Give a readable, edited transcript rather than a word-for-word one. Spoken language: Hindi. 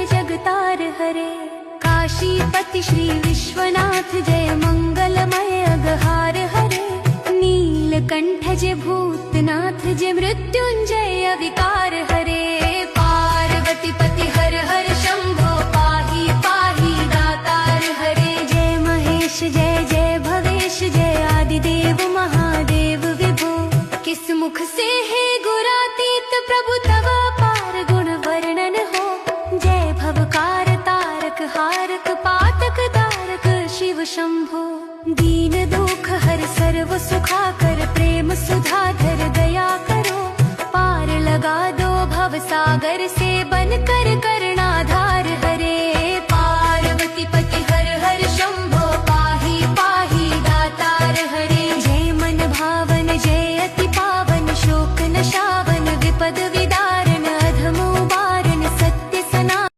जगतार हरे। काशीपति श्री विश्वनाथ जय मंगलमय अगहार हरे। नीलकंठ जय भूतनाथ जय मृत्युंजय विकार हरे। पार्वती पति हर हर शंभो पाहि पाहि दातार हरे। जय महेश जय जय भवेश जय आदिदेव महादेव विभो। किस मुख से है गुरातीत प्रभु तव अपार गुण वर्णन हो। जय भवकार तारक हारक पातक दारक शिव शंभो। दीन दुख हर सर्व सुखाकर प्रेम सुधाधर दया करो। पार लगा दो भव सागर से बन कर